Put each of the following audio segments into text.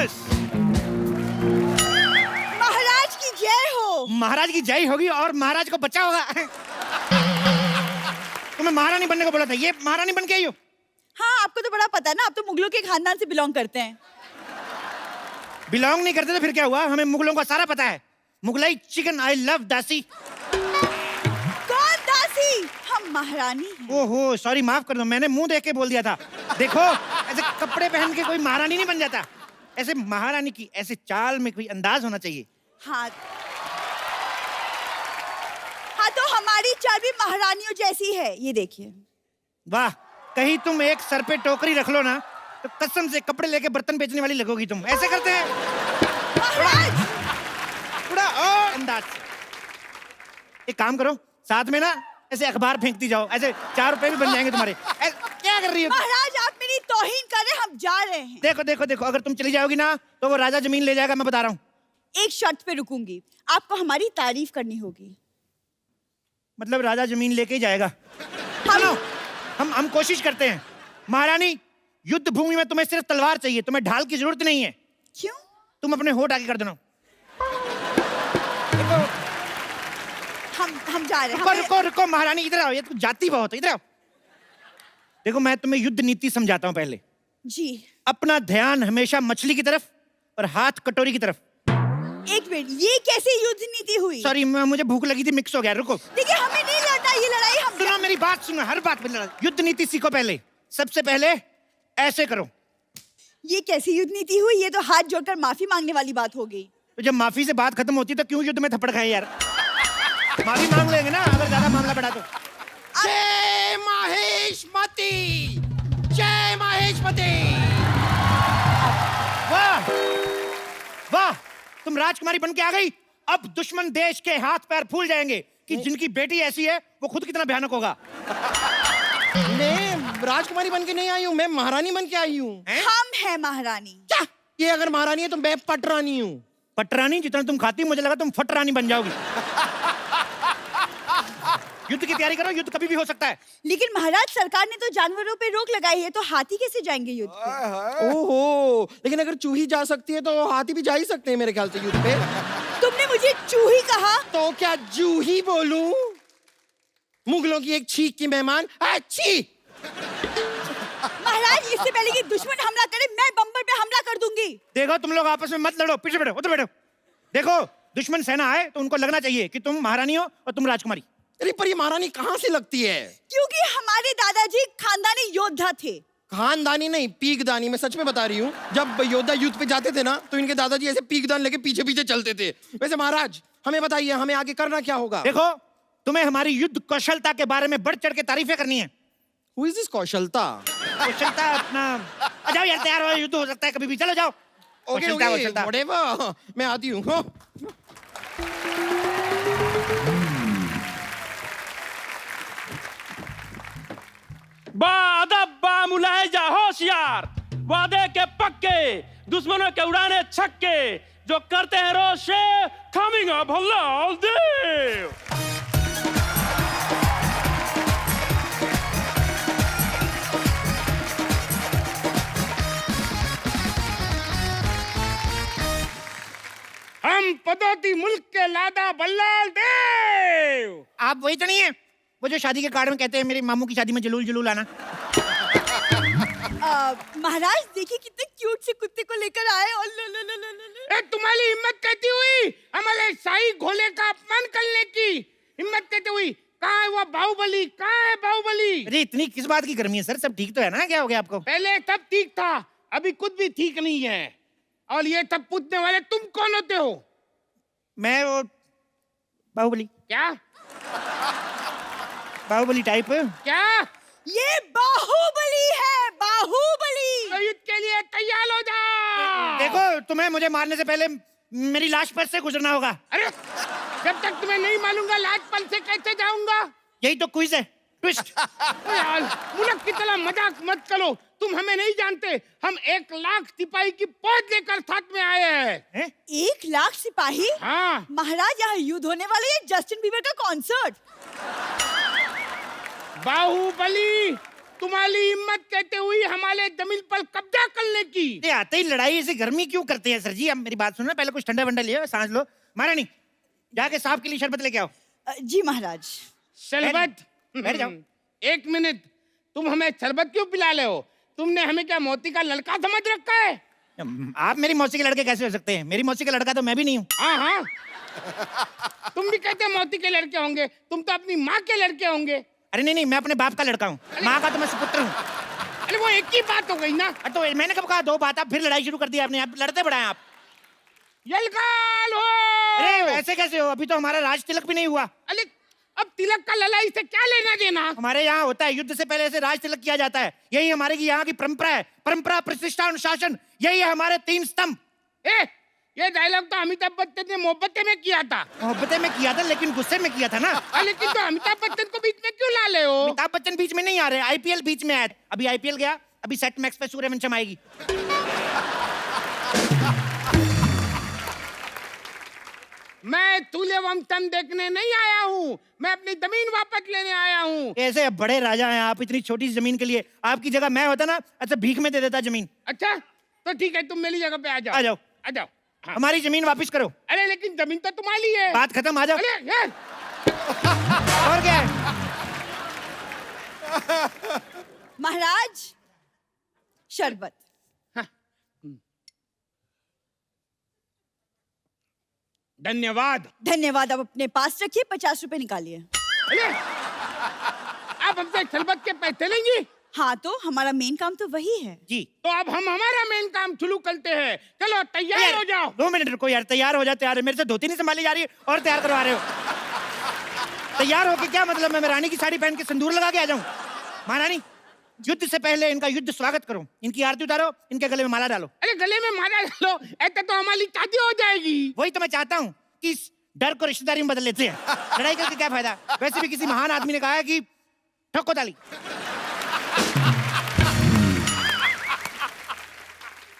शाबाश। महाराज की जय हो। महाराज की जय होगी और महाराज को बचा होगा। तुम्हें महारानी बनने को बोला था, ये महारानी बन के आई हो। हाँ, आपको तो बड़ा पता है ना, आप तो मुगलों के खानदान से बिलोंग करते हैं। बिलोंग नहीं करते तो फिर क्या हुआ, हमें मुगलों का सारा पता है। मुगलाई चिकन, आई लव दासी। कौन दासी? हम महारानी हैं। ओहो सॉरी, माफ कर दो, मैंने मुंह देख के बोल दिया था। देखो ऐसे कपड़े पहन के कोई महारानी नहीं बन जाता, ऐसे महारानी की ऐसे चाल में कोई अंदाज होना चाहिए। हाँ, हाँ तो हमारी चाल भी महारानियों जैसी है, ये देखिए। वाह, कहीं तुम एक सर पे टोकरी रख लो ना तो कसम से कपड़े लेके बर्तन बेचने वाली लगोगी तुम। ऐसे करते हैं महाराज! थोड़ा और अंदाज से। एक काम करो, साथ में ना ऐसे अखबार फेंकती जाओ, ऐसे 4 रुपए भी बन जाएंगे तुम्हारे। क्या कर रही हो महाराज, आप मेरी तौहीन कर रहे हैं, हम जा रहे हैं। देखो देखो देखो, अगर तुम चली जाओगी ना तो वो राजा जमीन ले जाएगा, मैं बता रहा हूँ। एक शर्त पे रुकूंगी, आपको हमारी तारीफ करनी होगी। मतलब राजा जमीन लेके ही जाएगा। सुनो, हम कोशिश करते हैं। महारानी, युद्ध भूमि में तुम्हें सिर्फ तलवार चाहिए, तुम्हें ढाल की जरूरत नहीं है। क्यों? तुम अपने होठ आगे कर देना। हम जा रहे हैं। रुको रुको रुको महारानी, इधर आओ, ये तो जाती बहुत है, इधर आओ। देखो मैं तुम्हें युद्ध नीति समझाता हूँ पहले। जी। अपना ध्यान हमेशा मछली की तरफ और हाथ कटोरी की तरफ। एक मिनट, ये कैसे युद्ध नीति हुई? सॉरी, मुझे भूख लगी थी, मिक्स हो गया। रुको, देखिए हमें नहीं लड़ना ये लड़ाई। हम सुनो मेरी बात, सुनो, हर बात पे लड़ाई। युद्ध नीति सीखो पहले। सबसे पहले ऐसे करो। ये कैसी युद्ध नीति हुई? ये तो हाथ जोड़कर माफी मांगने वाली बात हो गई। तो जब माफी से बात खत्म होती तो क्यों युद्ध में थप्पड़ खाए यार। माफी मांग लेंगे ना अगर ज्यादा मामला बढ़ा तो। जय महेशमती, जय महेशमती। वाह वाह, तुम राजकुमारी बन के आ गई। अब दुश्मन देश के हाथ पैर फूल जाएंगे कि जिनकी बेटी ऐसी है वो खुद कितना भयानक होगा। मैं राजकुमारी बन के नहीं आई हूँ, मैं महारानी बन के आई हूँ। हम हैं महारानी। क्या? ये अगर महारानी है तो मैं पटरानी हूँ। पटरानी? जितना तुम खाती मुझे लगा तुम फटरानी बन जाओगी। युद्ध की तैयारी करो, युद्ध कभी भी हो सकता है। लेकिन महाराज, सरकार ने तो जानवरों पे रोक लगाई है, तो हाथी कैसे जाएंगे युद्ध पे? ओहो, लेकिन अगर चूही जा सकती है तो हाथी भी जा ही सकते हैं मेरे ख्याल से युद्ध पे। तुमने मुझे चूही कहा? तो क्या जूही बोलूं? मुगलों की एक छींक की मेहमान। अच्छी महाराज, इससे पहले कि दुश्मन हमला करे, मैं बम्बर पे हमला कर दूंगी। देखो तुम लोग आपस में मत लड़ो, पीछे बैठो, उधर बैठो। देखो दुश्मन सेना आए तो उनको लगना चाहिए कि तुम महारानी हो और तुम राजकुमारी। अरे पर ये महारानी कहाँ से लगती है? क्योंकि हमारे दादाजी खानदानी योद्धा थे। खानदानी नहीं, पीकदानी। मैं सच में बता रही हूँ, जब योद्धा युद्ध पे जाते थे ना तो इनके दादाजी ऐसे पीकदान लेके पीछे पीछे चलते थे। वैसे महाराज, हमें बताइए, हमें आगे करना क्या होगा? देखो तुम्हें हमारी युद्ध कौशलता के बारे में बढ़ चढ़ के तारीफें करनी है। Who is this कौशलता? कौशलता अपना, आ जाओ यार, तैयार हो, युद्ध हो सकता है कभी भी, चलो जाओ। ओके ओके, whatever, मैं आती हूँ। बादब्बा मुलाहिजा होशियार, वादे के पक्के, दुश्मनों के उड़ाने छक्के, जो करते हैं रोशे, coming up हलाल देव। हम पदौती मुल्क के लादा बल्लाल देव। आप वही तो नहीं है वो जो शादी के कार्ड में कहते हैं मेरे मामू की शादी में जलूल जलूल आना। महाराज देखिए कितने क्यूट से कुत्ते को लेकर आए। और ए, तुम्हारी हिम्मत कहती हुई हमारे शाही घोड़े का अपमान करने की हिम्मत कहती हुई, कहाँ है वो बाहुबली, कहाँ है बाहुबली? अरे इतनी किस बात की गर्मी है सर, सब ठीक तो है ना? क्या हो गया आपको? पहले तब ठीक था, अभी कुछ भी ठीक नहीं है। और ये तब पूछने वाले तुम कौन होते हो? मैं वो बाहुबली। क्या बाहुबली टाइप। क्या? ये बाहुबली है, बाहुबली। तो युद्ध के लिए तैयार हो जाओ। देखो तुम्हें मुझे मारने से पहले मेरी लाश पर से गुजरना होगा। अरे जब तक तुम्हें नहीं मालूंगा लाज पल से कैसे जाऊंगा? यही तो क्विज है, ट्विस्ट। यार मुल्क की तरह मजाक मत करो, तुम हमें नहीं जानते। हम 1 लाख सिपाही की फौज लेकर साथ में आए हैं। 1 लाख सिपाही? हाँ महाराज, यहाँ युद्ध होने वाले है, जस्टिन बीबर का कॉन्सर्ट। बाहुबली तुम्हारी हिम्मत कहते हुई हमारे जमीन पर कब्जा करने की। ये आते ही लड़ाई ऐसी गर्मी क्यों करते हैं सर जी? अब मेरी बात सुनो, पहले कुछ ठंडा वंडा लियो, सांस लो। महारानी जाके साहब के लिए शरबत लेके आओ। जी महाराज। शरबत? बैठ जाओ। एक मिनट, तुम हमें शरबत क्यों पिला रहे हो? तुमने हमें क्या मोती का लड़का समझ रखा है? आप मेरी मौसी के लड़के कैसे हो सकते हैं? मेरी मौसी का लड़का तो मैं भी नहीं हूँ। हाँ हाँ, तुम भी कहते मोती के लड़के होंगे, तुम तो अपनी माँ के लड़के होंगे। अरे नहीं नहीं, मैं अपने बाप का लड़का हूँ, माँ का तो मैं सुपुत्र हूँ। अरे वो एक ही बात हो गई ना। तो मैंने कब कहा दो बात? आप फिर लड़ाई शुरू कर दी आपने, आप लड़ते बढ़ाए आप। यलकाल हो। अरे ऐसे कैसे हो? अभी तो हमारा राज तिलक भी नहीं हुआ। अरे अब तिलक का लड़ाई से क्या लेना देना? हमारे यहाँ होता है, युद्ध से पहले से राज तिलक किया जाता है। यही हमारे की यहाँ की परंपरा है। परंपरा, प्रतिष्ठा, अनुशासन, यही है हमारे 3 स्तंभ। ये डायलॉग तो अमिताभ बच्चन ने मोहब्बतें में किया था। मोहब्बतें में किया था, लेकिन गुस्से में किया था ना। लेकिन तो अमिताभ बच्चन को बीच में क्यों ला ले हो? अमिताभ बच्चन बीच में नहीं आ रहे, आईपीएल बीच में आया। अभी आईपीएल गया, अभी सेट मैक्स पे सूर्यवंशम आएगी। मैं सूर्यवंशम देखने नहीं आया हूँ, मैं अपनी जमीन वापस लेने आया हूँ। ऐसे बड़े राजा हैं आप, इतनी छोटी सी जमीन के लिए। आपकी जगह मैं होता ना, अच्छा भीख में दे देता जमीन। अच्छा तो ठीक है, तुम मेरी जगह पे आ जाओ। आ जाओ, आ जाओ। हाँ। हमारी जमीन वापस करो। अरे लेकिन जमीन तो तुम्हारी है। बात खत्म, आ जाओ। अरे यार, और क्या है? महाराज शरबत। धन्यवाद। धन्यवाद। आप अपने पास रखिए, 50 रुपए निकालिए। अरे आप हमसे शरबत के पैसे लेंगी? हाँ तो हमारा मेन काम तो वही है। जी तो अब हम हमारा मेन काम शुरू करते हैं। चलो तैयार हो जाओ। 2 मिनट रुको यार, तैयार हो जा। तैयार है, मेरे से धोती नहीं संभाली जा रही है और तैयार करवा रहे हो। तैयार होके क्या मतलब? मैं रानी की साड़ी पहन के सिंदूर लगा के आ जाऊं? महारानी युद्ध से पहले इनका युद्ध स्वागत करो, इनकी आरती उतारो, इनके गले में माला डालो। अरे गले में माला डालो, ऐसा तो हमारी शादी हो जाएगी। वही तो मैं चाहता हूँ कि इस डर को रिश्तेदारी में बदल लेते हैं। लड़ाई करके क्या फायदा? वैसे भी किसी महान आदमी ने कहा है कि ठोको ताली।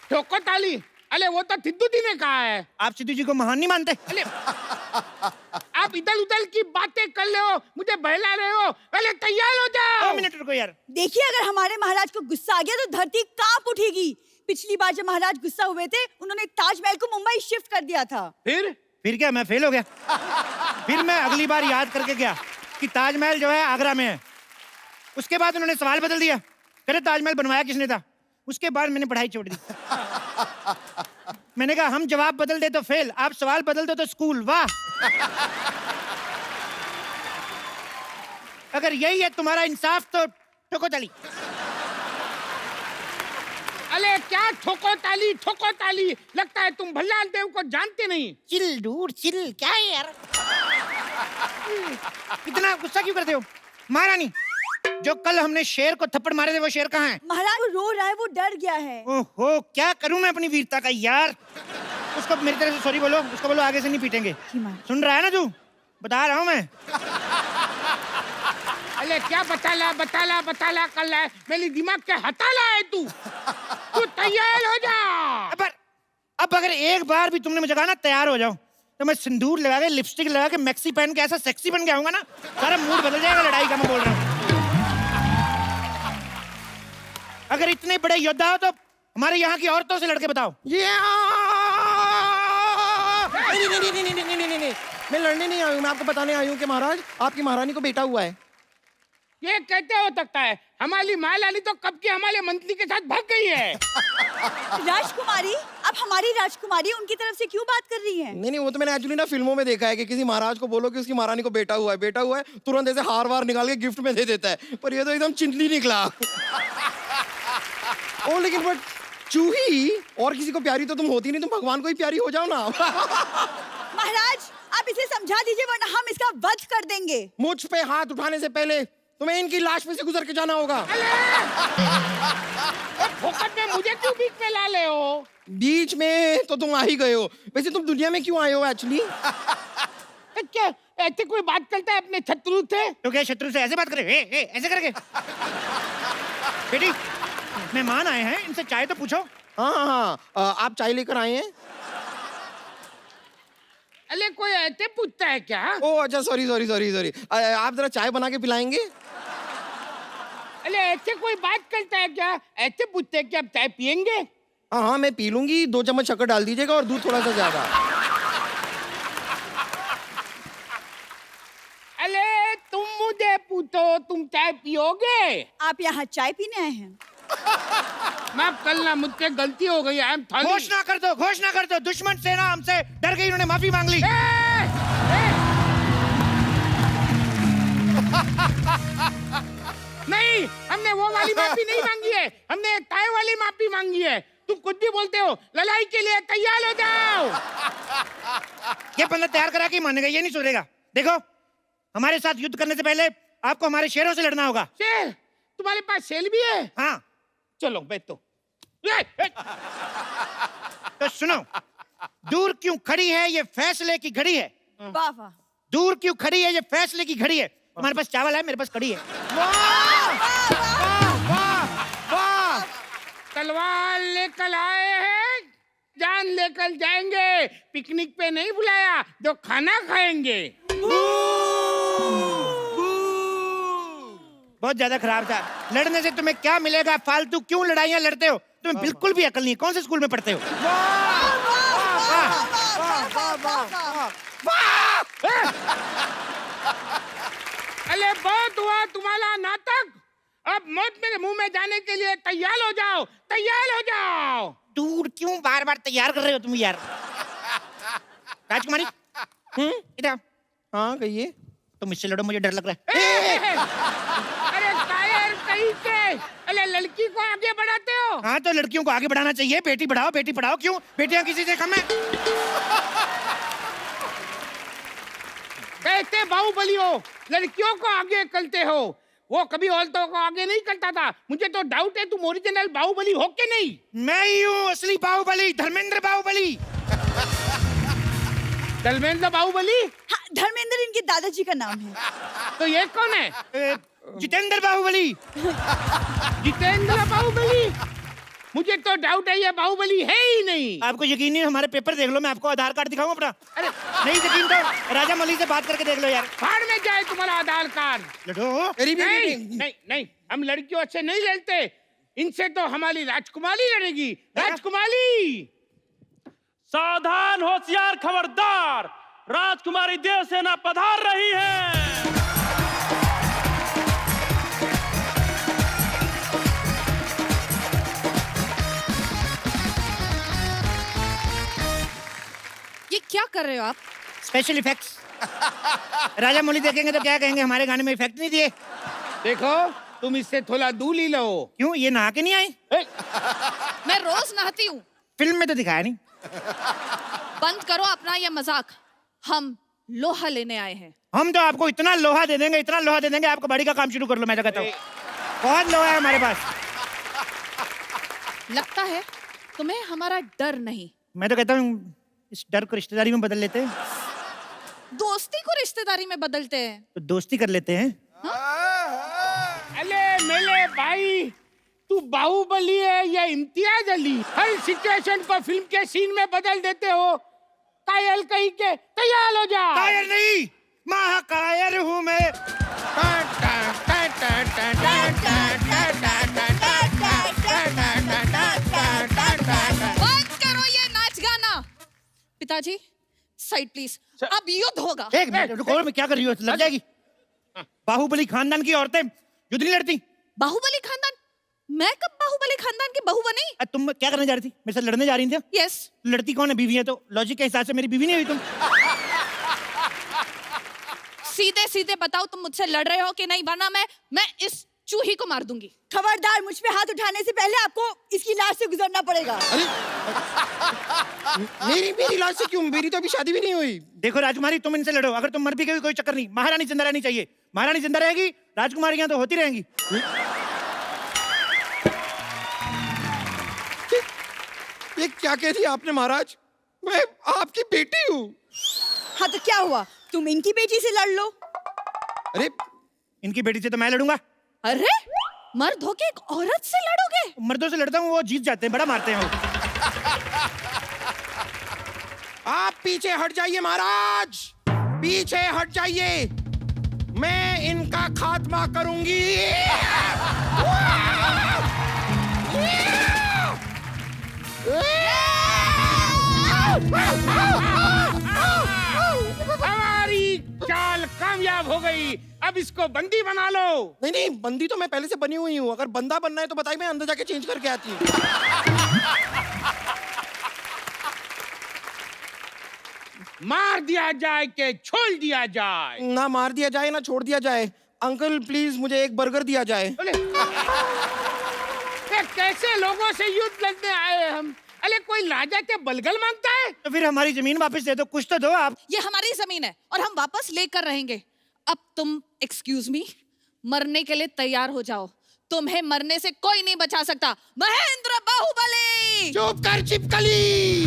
ठोको ताली? अरे वो तो सिद्धू जी ने कहा है। आप सिद्धू जी को महान नहीं मानते? अरे आप इधर उधर की बातें कर रहे हो, मुझे बहला रहे हो। अरे तैयार हो जाओ। 2 मिनट रुको यार। देखिए, अगर हमारे महाराज को गुस्सा आ गया तो धरती कांप उठेगी। पिछली बार जब महाराज गुस्सा हुए थे, उन्होंने ताजमहल को मुंबई शिफ्ट कर दिया था। फिर क्या मैं फेल हो गया? फिर मैं अगली बार याद करके गया कि ताजमहल जो है आगरा में है। उसके बाद उन्होंने सवाल बदल दिया, कहते ताजमहल बनवाया किसने था? उसके बाद मैंने पढ़ाई छोड़ दी। मैंने कहा हम जवाब बदल दे तो फेल, आप सवाल बदल दो तो स्कूल। वाह! अगर यही है तुम्हारा इंसाफ तो ठोको ताली। अरे क्या ठोको ताली? ठोको ताली? लगता है तुम भल्लाल देव को जानते नहीं। चिल दूर चिल, क्या है यार? इतना गुस्सा क्यों करते हो? महारानी, जो कल हमने शेर को थप्पड़ मारे थे वो शेर कहाँ है? महाराज वो रो रहा है, वो डर गया है। ओहो, क्या करूं मैं अपनी वीरता का यार? उसको मेरी तरफ से सॉरी बोलो, उसको बोलो आगे से नहीं पीटेंगे। सुन रहा है ना तू? बता रहा हूँ मैं। अरे क्या बताला कर रहा है? मेरी दिमाग के हटाला है तू। तू तैयार हो जा। अब अगर एक बार भी तुमने मुझे कहा ना तैयार हो जाओ, तो मैं सिंदूर लगा के, लिपस्टिक लगा के, मैक्सी पहन के ऐसा सेक्सी बन के आऊंगा ना, सारा मूड बदल जाएगा लड़ाई का। मैं बोल रहा हूँ, अगर इतने बड़े योद्धा हो तो हमारे यहाँ की औरतों से लड़के बताओ। नहीं, मैं लड़ने नहीं आई हूँ, मैं आपको बताने आई हूँ कि महाराज आपकी महारानी को बेटा हुआ है। ये कैसे हो सकता है? हमारी महारानी तो कब की हमारे मंत्री के साथ भाग गई है। राजकुमारी, आप हमारी राजकुमारी उनकी तरफ से क्यों बात कर रही हैं? नहीं, वो तो मैंने एक्चुअली ना फिल्मों में देखा है कि किसी महाराज को बोलो कि उसकी महारानी को बेटा हुआ है, तुरंत ऐसे हार वार निकाल के गिफ्ट में दे देता है। पर ये तो एकदम चिंटली निकला। ओ लेकिन बट चूही और किसी को प्यारी तो तुम होती नहीं, तुम भगवान को ही प्यारी हो जाओ ना। महाराज आप इसे समझा दीजिए, वरना हम इसका वध कर देंगे। मुझ पे हाथ उठाने से पहले तुम्हें इनकी लाश में से गुजर के जाना होगा। फोकट में मुझे क्यों बीच में ला ले हो? बीच में तो तुम आ ही गए हो। वैसे तुम दुनिया में क्यों आए हो एक्चुअली? क्या ऐसे कोई बात करता है अपने शत्रु से? तो क्या शत्रु से ऐसे बात करे? ऐसे करके? बेटी, मेहमान आए हैं, इनसे चाय तो पूछो। हाँ, आप चाय लेकर आए हैं? अरे कोई ऐसे पूछता है क्या? ओ अच्छा, सॉरी। आप जरा चाय बना के पिलाएंगे? अरे ऐसे कोई बात करता है क्या? ऐसे पूछते हैं कि आप चाय पियेंगे? हाँ हाँ मैं पी लूंगी, 2 चम्मच शक्कर डाल दीजिएगा और दूध थोड़ा सा ज्यादा। अरे तुम मुझे पूछो तुम चाय पियोगे? आप यहाँ चाय पीने आए हैं? माफ करना मुझसे गलती हो गई। I am sorry. घोषणा कर दो, दुश्मन सेना हमसे डर गई, उन्होंने माफी मांग ली। नहीं, हमने वो वाली माफी नहीं मांगी है, हमने चाय वाली माफी मांगी है। तुम कुछ भी बोलते हो। लड़ाई के लिए तैयार हो जाओ। ये बंदा तैयार करा के मानेगा, ये नहीं सुधरेगा। देखो, हमारे साथ युद्ध करने से पहले आपको हमारे शेरों से लड़ना होगा। शेर? तुम्हारे पास शेर भी है? हाँ। चलो बैठो। तो सुनो, दूर क्यों खड़ी है ये फैसले की घड़ी है। वाह वाह। दूर क्यों खड़ी है ये फैसले की घड़ी है। तुम्हारे पास चावल है, मेरे पास कड़ी है। तलवार लेकर आए हैं, जान लेकर जाएंगे। पिकनिक पे नहीं बुलाया जो खाना खाएंगे। बहुत ज्यादा खराब था। लड़ने से तुम्हें क्या मिलेगा? फालतू क्यों लड़ाइयाँ लड़ते हो? तुम्हें बिल्कुल भी अकल नहीं है। कौन से स्कूल में पढ़ते हो? अरे बहुत हुआ तुम्हारा नाटक। अब मौत मेरे मुंह में जाने के लिए तैयार हो जाओ, तैयार हो जाओ। दूर क्यों बार बार तैयार कर रहे हो तुम यार? राजकुमारी, इधर। हाँ कहिए। तुम इससे लड़ो, मुझे डर लग रहा है। अरे कायर कहीं के। अरे लड़की को आगे बढ़ाते हो। हाँ तो लड़कियों को आगे बढ़ाना चाहिए। बेटी बढ़ाओ, बेटी पढ़ाओ। क्यों? बेटियां किसी से कम है? कहते बाहुबली हो, लड़कियों को आगे करते हो। वो कभी औरतों को आगे नहीं करता था। मुझे तो डाउट है तुम ओरिजिनल बाहुबली हो के नहीं। मैं ही हूँ असली बाहुबली, धर्मेंद्र बाहुबली। धर्मेंद्र बाहुबली? हाँ, धर्मेंद्र इनके दादाजी का नाम है। तो ये कौन है? जितेंद्र बाहुबली। जितेंद्र बाहुबली? मुझे तो डाउट है ये बाहुबली है ही नहीं। आपको यकीन नहीं? हमारे पेपर देख लो, मैं आपको आधार कार्ड दिखाऊं अपना। अरे नहीं यकीन तो राजा मौली से बात करके देख लो यार। बाहर में जाए तुम्हारा आधार कार्ड। लड़ो। नहीं नहीं नहीं, हम लड़कियों से नहीं लड़ते। इनसे तो हमारी राजकुमारी लड़ेगी। राजकुमारी! सावधान, होशियार, खबरदार, राजकुमारी देवसेना पधार रही है। ये क्या कर रहे हो आप? Special effects. राजा मौली देखेंगे तो क्या कहेंगे, हमारे गाने में इफेक्ट नहीं दिए। देखो तुम इससे थोड़ा दूर ही लो। क्यों? ये नहा के नहीं आई? मैं रोज नहाती हूँ। फिल्म में तो दिखाया नहीं। बंद करो अपना ये मजाक। हम लोहा लेने आए हैं। हम तो आपको इतना लोहा दे देंगे, इतना लोहा दे देंगे, आपको बाड़ी का काम शुरू कर लो। मैं तो कहता हूँ बहुत लोहा है हमारे पास। लगता है तुम्हें हमारा डर नहीं। मैं तो कहता हूँ इस डर को रिश्तेदारी में बदल लेते हैं। दोस्ती को रिश्तेदारी में बदलते हैं। तो दोस्ती कर लेते हैं। अरे मेरे भाई, तू बाहुबली है या इम्तियाज अली? हर सिचुएशन को फिल्म के सीन में बदल देते हो। कायल कहीं के, तैयार हो जा। कायर नहीं, महाकायर हूँ मैं। बंद करो ये नाच गाना। पिताजी साइड प्लीज। अब युद्ध होगा। एक मिनट रुको, मैं क्या कर रही हो? लग जाएगी। बाहुबली खानदान की औरतें युद्ध नहीं लड़ती। बाहुबली खानदान? मैं कब बाहुबली खानदान की बहू बनी? तुम क्या करने जा रही थी? मेरे साथ लड़ने जा रही थी? यस। लड़ती कौन है? बीवी है तो लॉजिक के हिसाब से मेरी बीवी नहीं हुई तुम। सीधे सीधे बताओ तुम मुझसे लड़ रहे हो कि नहीं, वरना मैं इस चूही को मार दूंगी। खबरदार, मुझ पे हाथ उठाने से पहले आपको इसकी लाश से गुजरना पड़ेगा। अरे मेरी लाश से क्यों? मेरी तो अभी शादी भी नहीं हुई। देखो राजकुमारी, तुम इनसे लड़ो। अगर तुम मर भी गई कोई चक्कर नहीं, महारानी जिंदा रहनी चाहिए। महारानी जिंदा रहेगी, राजकुमारियां तो होती रहेंगी। ये क्या कह दिया आपने महाराज? मैं आपकी बेटी हूँ। हाँ तो क्या हुआ? तुम इनकी बेटी से लड़ लो। अरे इनकी बेटी से तो मैं लड़ूंगा। अरे मर्द होके एक औरत से लड़ोगे? मर्दों से लड़ता हूँ, वो जीत जाते हैं, बड़ा मारते हैं वो। आप पीछे हट जाइए महाराज, पीछे हट जाइए। मैं इनका खात्मा करूंगी। कामयाब हो गई। अब इसको बंदी बना लो। नहीं नहीं, बंदी तो मैं पहले से बनी हुई हूँ। अगर बंदा बनना है तो बताइए, मैं अंदर जाके चेंज करके आती हूँ। मार दिया जाए के छोड़ दिया जाए? ना मार दिया जाए ना छोड़ दिया जाए। अंकल प्लीज मुझे एक बर्गर दिया जाए। बोले ये कैसे लोगों से युद्ध लड़ने आए हम? अरे कोई राजा के बलगल मांगता है? तो फिर हमारी जमीन वापस दे दो, कुछ तो दो आप। ये हमारी जमीन है और हम वापस लेकर रहेंगे। अब तुम एक्सक्यूज मी, मरने के लिए तैयार हो जाओ। तुम्हें मरने से कोई नहीं बचा सकता। महेंद्र बाहुबली। चुप कर चिपकली।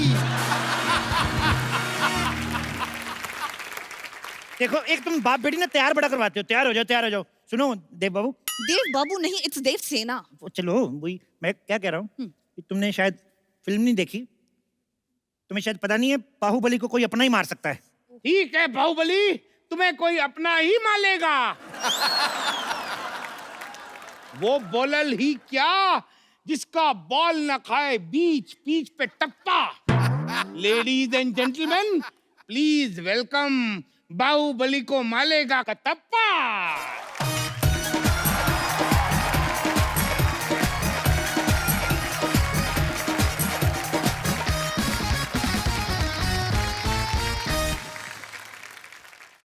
देखो, एक तुम बाप बेटी ना तैयार बड़ा करवाते हो। तैयार हो जाओ, तैयार हो जाओ। सुनो देव बाबू, देव बाबू नहीं, इट्स देव सेना। वो चलो, वही मैं क्या कह रहा हूँ कि तुमने शायद फिल्म नहीं देखी, तुम्हें शायद पता नहीं है बाहुबली को कोई अपना ही मार सकता है। ठीक है बाहुबली, तुम्हें कोई अपना ही मालेगा। वो बॉलर ही क्या जिसका बॉल न खाए बीच पीच पे टप्पा। Ladies and gentleman, please welcome Baahubali को मालेगा का टप्पा।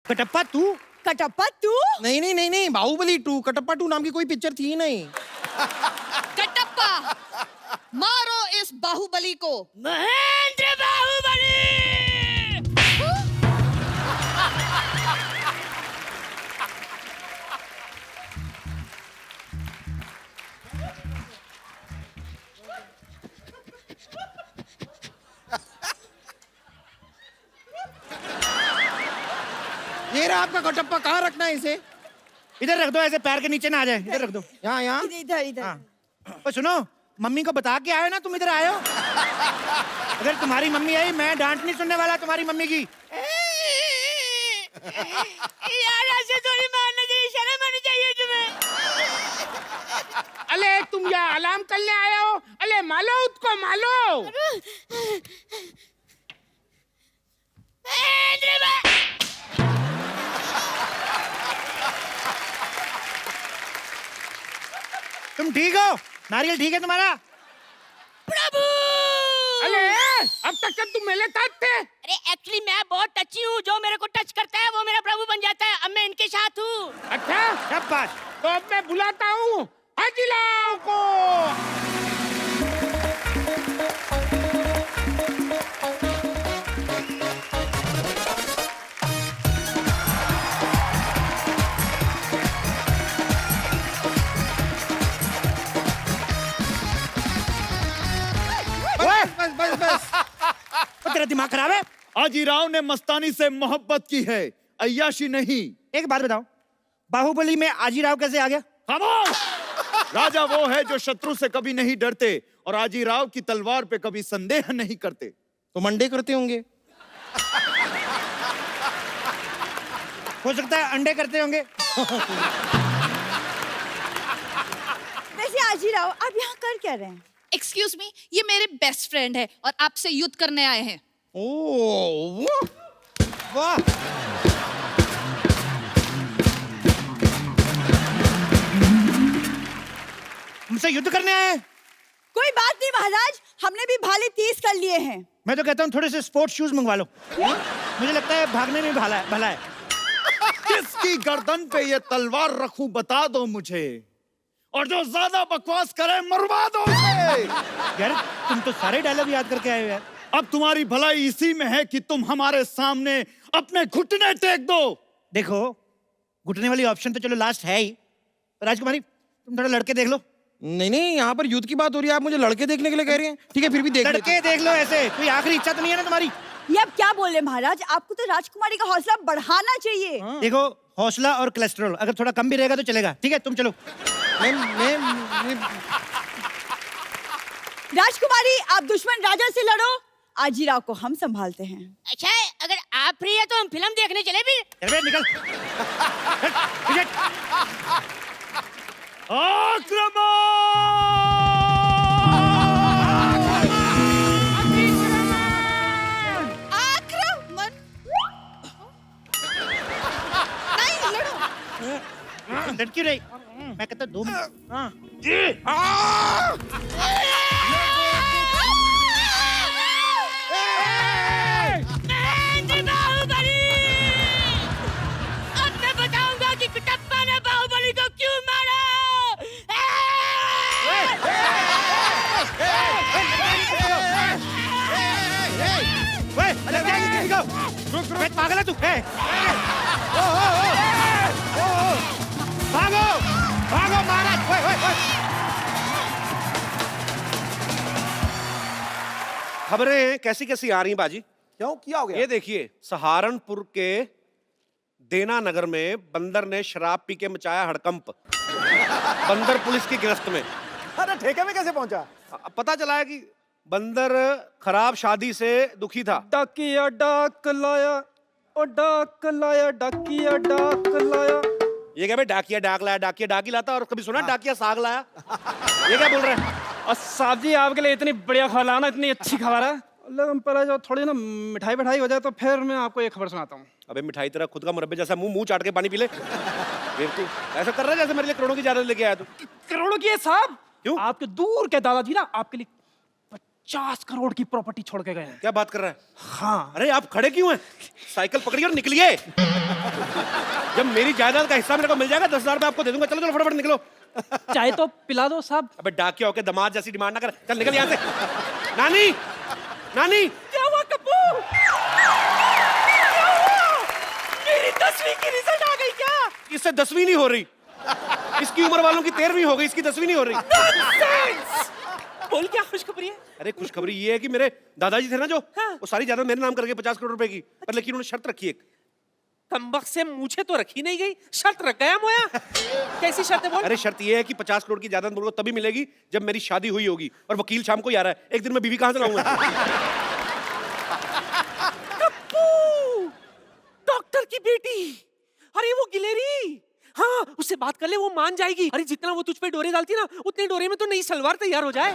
कटप्पा तू? कटप्पा तू? नहीं नहीं नहीं नहीं, बाहुबली 2, कटप्पा 2 नाम की कोई पिक्चर थी ही नहीं। कटप्पा, मारो इस बाहुबली को। महेंद्र बाहुबली। ये रहा आपका कटप्पा। कहाँ रखना है इसे? इधर रख दो, ऐसे पैर के नीचे ना आ जाए। इधर रख दो। यहाँ यहाँ। इधर इधर इधर। हाँ। और सुनो, मम्मी को बता के आए ना तुम इधर आए हो। अगर तुम्हारी मम्मी आई, मैं डांट नहीं सुनने वाला तुम्हारी मम्मी की। यार ऐसे थोड़ी मारना चाहिए, शर्म आनी चाहिए तुम्हें। अले तुम यहाँ अलार्म करने आए हो? अले मालो उसको, मालो। तुम ठीक हो? नारियल ठीक है तुम्हारा? प्रभु। अले अब तक तो तुम मेरे साथ थे। अरे एक्चुअली मैं बहुत टची हूँ, जो मेरे को टच करता है वो मेरा प्रभु बन जाता है। अब मैं इनके साथ हूँ। अच्छा, शाबाश। तो अब मैं बुलाता हूँ हाजिलाओ को। बस बस बस। तो तेरा दिमाग खराब है? आजीराव ने मस्तानी से मोहब्बत की है, अय्याशी नहीं। एक बात बताओ, बाहुबली में आजीराव कैसे आ गया? खामोश! राजा वो है जो शत्रु से कभी नहीं डरते और आजीराव की तलवार पे कभी संदेह नहीं करते। तो मंडे करते होंगे। हो सकता है अंडे करते होंगे। वैसे आजीराव, आप यहाँ कर क्या रहे हैं? एक्सक्यूज मी, ये मेरे बेस्ट फ्रेंड है और आपसे युद्ध करने आए हैं। ओह वाह, हमसे युद्ध करने आए हैं? कोई बात नहीं महाराज, हमने भी भाले तेज कर लिए हैं। मैं तो कहता हूँ थोड़े से स्पोर्ट्स शूज मंगवा लो। मुझे लगता है भागने में भला है। किसकी गर्दन पे ये तलवार रखूं बता दो मुझे, और जो ज्यादा बकवास करे मरवा दो उसे। यार तुम तो सारे डायलॉग याद करके आए हो यार। अब तुम्हारी भलाई इसी में है कि तुम हमारे सामने अपने घुटने टेक दो। देखो, घुटने वाली ऑप्शन तो चलो लास्ट है ही। राजकुमारी, तुम थोड़ा लड़के देख लो। नहीं नहीं, यहाँ पर युद्ध की बात हो रही है, आप मुझे लड़के देखने के लिए कह रही हैं? ठीक है, फिर भी देख लेते लड़के देख लो ऐसे। कोई आखिरी इच्छा तो नहीं है ना तुम्हारी? ये अब क्या बोल रहे महाराज, आपको तो राजकुमारी का हौसला बढ़ाना चाहिए। देखो, हौसला और कोलेस्ट्रॉल अगर थोड़ा कम भी रहेगा तो चलेगा। ठीक है, तुम चलो। मैं राजकुमारी, आप दुश्मन राजा से लड़ो, आजीराव को हम संभालते हैं। अच्छा, अगर आप फ्री है तो हम फिल्म देखने चले फिर। चल बे, निकल। आक्रमण। नहीं, लड़की रही मैं कहता 2 मिनट हाँ महेंद्र बाहुबली! अब मैं बताऊंगा कि कुटप्पा ने बाहुबली को क्यों मारा। अरे क्या किसी को रुक पागल है तू भागो भागो महाराज खबरें कैसी कैसी आ रही बाजी। क्यों क्या हो गया? ये देखिए सहारनपुर के देना नगर में बंदर ने शराब पी के मचाया हड़कंप। बंदर पुलिस की गिरफ्त में। अरे ठेके में कैसे पहुंचा? पता चला है कि बंदर खराब शादी से दुखी था। डाकिया डाक लाया ओ डाक लाया डाकिया डाक लाया। ये क्या भाई डाकिया डाक ही लाता और कभी सुना डाकिया साग लाया? ये क्या बोल रहे हैं? और साहब जी आपके लिए इतनी बढ़िया खबर लाना, इतनी अच्छी खबर है। लेकिन पहले जो थोड़ी ना मिठाई बैठाई हो जाए तो फिर मैं आपको एक खबर सुनाता हूँ। अबे मिठाई तेरा खुद का मुरब्बे जैसा मुंह चाट के पानी पी ले। ऐसा कर रहा है जैसे मेरे लिए करोड़ों की जायदाद लेके आया तू। करोड़ों की है साहब? क्यों? आपके दूर के दादाजी ना आपके लिए 50 करोड़ की प्रॉपर्टी छोड़ के गए हैं। क्या बात कर रहा है? हाँ। अरे आप खड़े क्यों हैं? साइकिल पकड़िए और निकलिए। जब मेरी जायदाद का हिस्सा मेरे को मिल जाएगा 10,000 रुपए आपको दे दूंगा। चलो चलो फटाफट निकलो। चाय तो पिला दो साहब। अबे डाकिया होके दामाद जैसी डिमांड ना कर। चल निकल यहाँ से। नानी नानी क्या हुआ कप्पू? मेरी 10वीं की रिजल्ट आ गई क्या? इससे 10वीं नहीं हो रही। इसकी उम्र वालों की 13वीं हो गई, इसकी 10वीं नहीं हो रही। बोल क्या खुशखबरी है? अरे खुशखबरी ये है कि मेरे दादाजी थे ना जो, वो सारी जायदाद मेरे नाम करके 50 करोड़ रुपए की, पर लेकिन उन्होंने शर्त रखी एक। कमबख्त से मुझे तो रखी नहीं गई, शर्त रख गया मोया। कैसी शर्त है बोल? अरे शर्त ये है कि 50 करोड़ की जायदाद मुझको तभी मिलेगी जब मेरी शादी हुई होगी, और वकील शाम को ही आ रहा है। एक दिन में बीवी कहां से लाऊंगा? डॉक्टर की बेटी, अरे वो गिलेरी, हाँ उससे बात कर ले, वो मान जाएगी। अरे जितना वो तुझ पे डोरे डालती ना, उतने डोरे में तो नई सलवार तैयार हो जाए।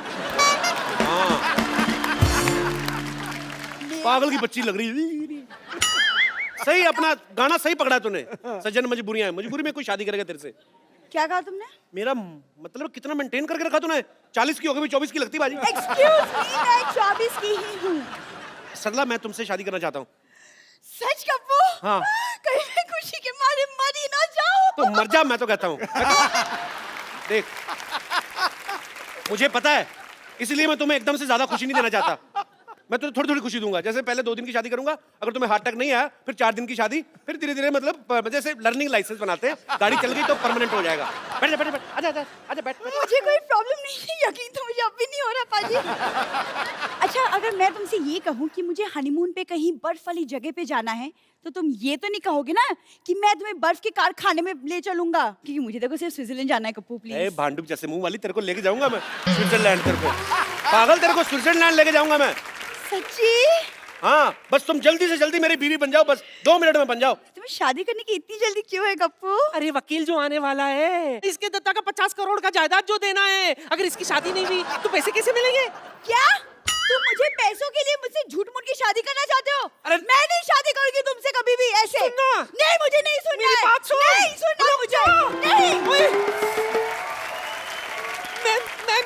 पागल की बच्ची लग रही। सही अपना गाना सही पकड़ा तूने। सज्जन मजबूरियां हैं, मजबूरी में कोई शादी करेगा तेरे से। क्या कहा तुमने? मेरा मतलब कितना मेंटेन करके रखा तूने। 40 की हो गई, 24 की लगती बाजी। एक्सक्यूज मी, मैं 24 की ही हूँ। सरला मैं तुमसे शादी करना चाहता हूँ। सच कप्पू? हाँ। कहीं मैं खुशी के मारे मर ही ना जाऊं। तो मर जा, मैं तो कहता हूँ। देख मुझे पता है, इसलिए मैं तुम्हें एकदम से ज्यादा खुशी नहीं देना चाहता। मैं तो थोड़ी थोड़ी खुशी दूंगा। जैसे पहले 2 दिन की शादी करूंगा, अगर तुम्हें हार्ट अटैक नहीं आया, फिर 4 दिन की शादी, फिर धीरे धीरे मतलब जैसे लर्निंग लाइसेंस बनाते हैं, गाड़ी चल गई तो परमानेंट हो जाएगा। बैठ जा, बैठ जा, आजा आजा आजा, बैठ। मुझे कोई प्रॉब्लम नहीं है, यकीन तो मुझे अब भी नहीं हो रहा पाजी। अच्छा अगर मैं तुमसे ये कहूँ कि मुझे हनीमून पे कहीं बर्फ वाली जगह पे जाना है, तो तुम ये तो नहीं कहोगे ना कि मैं तुम्हें बर्फ के कारखाने में ले चलूंगा? क्योंकि मुझे देखो सिर्फ स्विट्जरलैंड जाना है कप्पू, प्लीज। भांडुप जैसे मुंह वाली, तेरे को लेके जाऊंगा मैं स्विट्जरलैंड। तेरे को पागल, तेरे को स्विट्जरलैंड लेके जाऊंगा मैं। सच्ची? हाँ, बस तुम जल्दी से जल्दी मेरी बीवी बन जाओ, बस 2 मिनट में बन जाओ। तुम्हें शादी करने की इतनी जल्दी क्यों है कप्पू? अरे वकील जो आने वाला है, इसके दत्ता का 50 करोड़ का जायदाद जो देना है, अगर इसकी शादी नहीं हुई तो पैसे कैसे मिलेंगे? क्या तुम मुझे पैसों के लिए मुझसे झूठ मूठ की शादी करना चाहते हो? अरे मैं नहीं शादी करूंगी तुमसे कभी भी ऐसे। सुनना। नहीं मुझे नहीं सुनना मेरी है। बात सुन। नहीं सुनना मुझे। नहीं।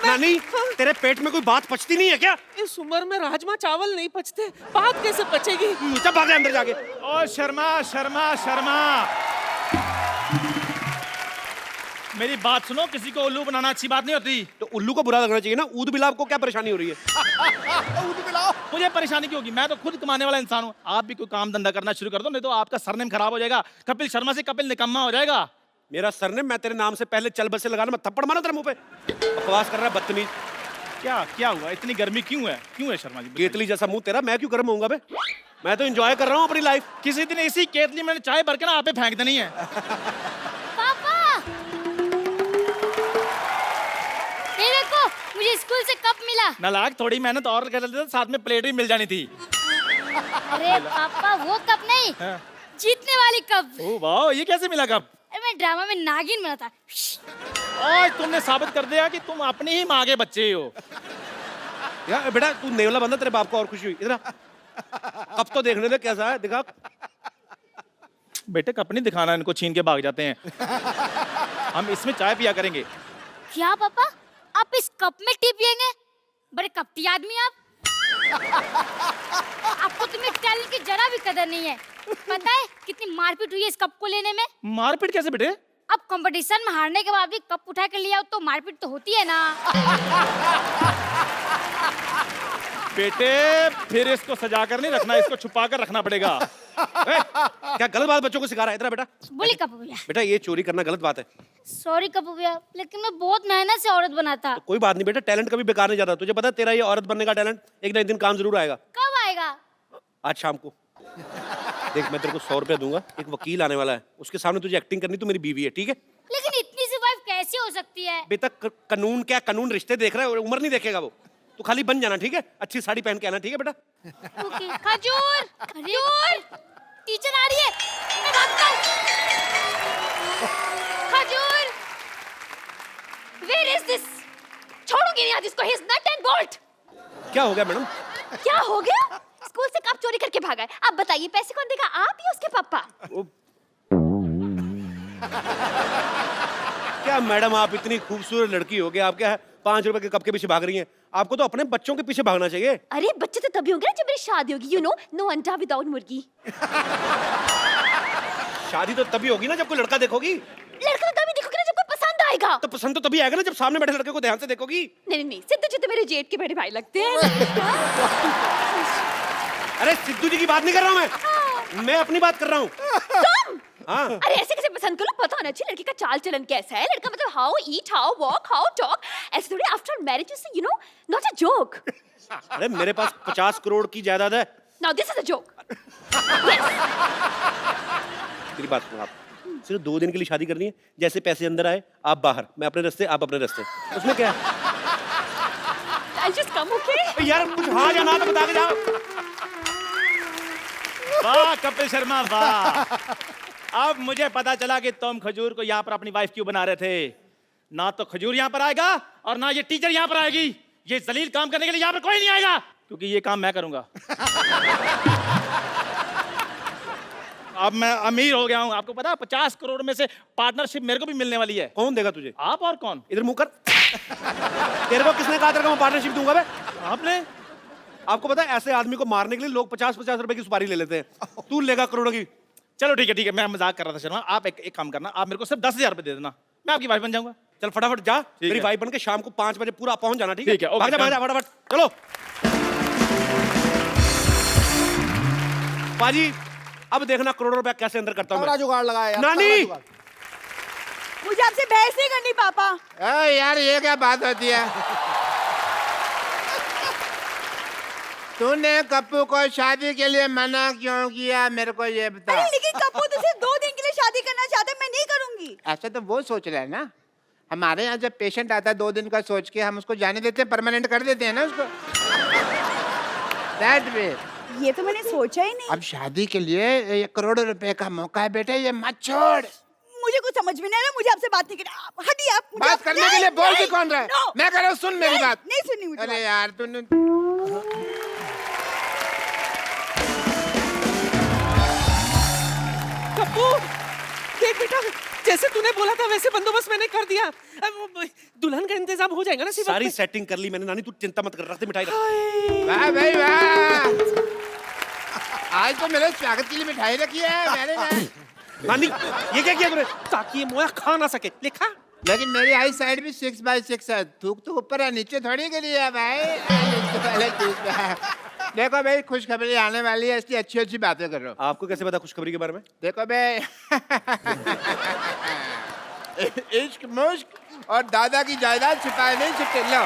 नानी, तेरे पेट में कोई बात पचती नहीं है क्या? इस उम्र में राजमा चावल नहीं पचते, बात कैसे पचेगी? चल भाग अंदर जाके। ओ शर्मा शर्मा शर्मा, मेरी बात सुनो, किसी को उल्लू बनाना अच्छी बात नहीं होती। तो उल्लू को बुरा लगना चाहिए ना। ऊद बिलाव को क्या परेशानी हो रही है? ऊद बिलाव मुझे परेशानी क्यों होगी? मैं तो खुद कमाने वाला इंसान हूँ। आप भी कोई काम धंधा करना शुरू कर दो, नहीं तो आपका सरनेम खराब हो जाएगा। कपिल शर्मा से कपिल निकम्मा हो जाएगा। मेरा सरनेम, मैं तेरे नाम से पहले चल बस से लगाना, मैं थप्पड़ मारा तेरे मुंह पे। बकवास कर रहा है बदतमीज। क्या हुआ? इतनी गर्मी क्यों है शर्मा जी? केतली जैसा मुंह तेरा, मैं क्यों गर्म होऊंगा बे? मैं तो एंजॉय कर रहा हूँ अपनी लाइफ। किसी दिन इसी केतली में चाय भर के ना आप पे फेंक देनी है। पापा, ये देखो मुझे स्कूल से कप मिला। नालायक, थोड़ी मेहनत और कर लेते तो साथ में प्लेट भी मिल जानी थी। अरे पापा वो कप नहीं, जीतने वाली कप। ओह वाह, ये कैसे मिला कप? अरे मैं ड्रामा में नागिन बना था। आज तुमने साबित कर दिया कि तुम अपनी ही माँ के बच्चे हो। यार बेटा तू नेवला बंदा, तेरे बाप को और खुशी हुई। इधर अब तो देखने दे कैसा है, दिखा। बेटे कप नहीं दिखाना, इनको छीन के भाग जाते हैं। हम इसमें चाय पिया करेंगे। क्या पापा, आप इस कप में टी पियेंगे? बड़े कपटी आदमी आप। आपको तुम्हें टैलेंट की जरा भी कदर नहीं है। पता है कितनी मारपीट हुई है इस कप को लेने में? मारपीट कैसे बेटे? अब कंपटीशन में हारने के बाद भी कप उठा कर लिया तो मारपीट तो होती है ना। बेटे फिर इसको सजा कर नहीं रखना, इसको छुपा कर रखना पड़ेगा। क्या गलत बात बच्चों को सिखा रहा है इतना बेटा? बोली कपूर भैया। बेटा ये चोरी करना गलत बात है। सॉरी कपूर भैया, लेकिन मैं बहुत मेहनत से औरत बना था। कोई बात नहीं बेटा, टैलेंट कभी बेकार नहीं जाता। तुझे पता है तेरा ये औरत बनने का टैलेंट एक ना एक दिन काम जरूर आएगा। कब आएगा? आज शाम को। देख मैं तेरे को 100 रुपया दूंगा, एक वकील आने वाला है, उसके सामने तुझे एक्टिंग करनी, तो मेरी बीवी है, ठीक है? लेकिन इतनी सी वाइफ कैसे हो सकती है? बेटा कानून क्या, कानून रिश्ते देख रहा है, उम्र नहीं देखेगा वो। तू खाली बन जाना, ठीक है? अच्छी साड़ी पहन के आना, ठीक है बेटा? ओके। खजूर, खजूर, टीचर आ रही है, मैं भागता हूँ। खजूर, where is this? छोड़ूंगी नहीं आज इसको, he is nut and bolt। क्या हो गया मैडम? क्या हो गया? स्कूल से कप चोरी करके भागा है। अब बताइए पैसे कौन देगा, आप या उसके पापा? क्या मैडम आप इतनी खूबसूरत लड़की हो गए, आप क्या 5 रुपए के कप के पीछे भाग रही हैं? आपको तो अपने बच्चों के पीछे भागना चाहिए। अरे बच्चे तो तभी होंगे ना जब मेरी शादी होगी, यू नो, नो अंडा विदाउट मुर्गी। शादी तो तभी होगी ना जब कोई लड़का देखोगी। लड़का तभी देखोगे ना जब कोई पसंद आएगा। तो पसंद तो तभी आएगा ना जब सामने बैठे लड़के को ध्यान से देखोगी। नहीं नहीं, सिद्धू जी तो मेरे जेठ के बड़े भाई लगते हैं। अरे सिद्धू जी की बात नहीं कर रहा हूँ मैं अपनी बात कर रहा हूँ। तुम? हाँ। अरे ऐसे कैसे पसंद करो, पता होना चाहिए लड़की का चाल चलन कैसा है। लड़का मतलब how eat, how walk, how talk, ऐसे थोड़ी after marriage is, you know, not a joke. अरे मेरे पास 50 करोड़ की जायदाद है। Now this is a joke. मेरी बात सुनो, आप सिर्फ 2 दिन के लिए शादी करनी है। जैसे पैसे अंदर आए आप बाहर, मैं अपने रास्ते आप अपने रास्ते, उसमें क्या है? I'll just come, okay? यार कुछ हाँ या ना तो बता के जाओ। वाह कपिल शर्मा वाह। अब मुझे पता चला कि तुम खजूर को यहाँ पर अपनी वाइफ क्यों बना रहे थे। ना तो खजूर यहाँ पर आएगा और ना ये टीचर यहाँ पर आएगी। ये जलील काम करने के लिए यहाँ पर कोई नहीं आएगा, क्योंकि ये काम मैं करूंगा। अब मैं अमीर हो गया हूँ, आपको पता है 50 करोड़ में से पार्टनरशिप मेरे को भी मिलने वाली है। कौन देगा तुझे? आप और कौन? इधर मुंह कर। तेरे को किसने कहा तेरे को मैं पार्टनरशिप दूंगा बे? आपने? आपको पता है ऐसे आदमी को मारने के लिए लोग 50-50 रुपए की सुपारी ले लेते हैं। तू लेगा करोड़ों की। चलो ठीक है, मैं मजाक कर रहा था शर्मा। आप एक काम करना, आप मेरे को सिर्फ 10,000 रुपए दे देना, मैं आपकी वाइफ बन जाऊंगा। चल फटाफट जा, मेरी वाइफ बन के शाम को 5 बजे पूरा पहुंच जाना, ठीक है? भाग जा फटाफट, चलो। पाजी अब देखना करोड़ों रुपया कैसे अंदर करता हूँ मैं। जुगाड़ लगाया यार, नानी मुझे आपसे बहस नहीं करनी पापा। यार ये क्या बात होती है? तूने कप्पू को शादी के लिए मना क्यों किया, मेरे को ये बता। अरे लेकिन कप्पू तो सिर्फ 2 दिन के लिए शादी करना चाहता है, मैं नहीं करूंगी। ऐसा तो वो सोच रहा है ना। हमारे यहाँ जब पेशेंट आता है 2 दिन का सोच के हम उसको जाने देते हैं, परमानेंट कर देते हैं ना उसको। That way। ये तो मैंने सोचा ही नहीं। अब शादी के लिए 1 करोड़ रुपए का मौका है बेटे, ये मत छोड़। मुझे कुछ समझ में नहीं आ रहा, मुझे आपसे बात नहीं करनी। हटिए आप। बात करने के लिए बोल भी कौन रहा है? मैं कह रहा हूँ, सुन मेरी बात। नहीं सुननी मुझे। अरे यार तूने कप्पू देख बेटा, जैसे तूने बोला था वैसे बंदोबस्त मैंने कर दिया। अब दुल्हन का इंतजाम हो जाएगा ना? सारी सेटिंग कर ली मैंने नानी, तू चिंता मत कर, रख दे मिठाई रख। वाह भाई वाह, आज तो मेरे स्वागत के लिए मिठाई रखी है मैंने। नानी ये क्या किया तूने? ताकि ये मोया खा ना सके, लिखा। लेकिन मेरी आई साइड भी 6x6 है, थूक तो ऊपर है नीचे थोड़ी के लिए है भाई। देखो भाई खुशखबरी आने वाली है, इसकी अच्छी अच्छी बातें कर रहा हूँ। आपको कैसे पता खुशखबरी के बारे में? देखो भाई इश्क मुश्क और दादा की जायदाद छिपाए नहीं छिपे। लो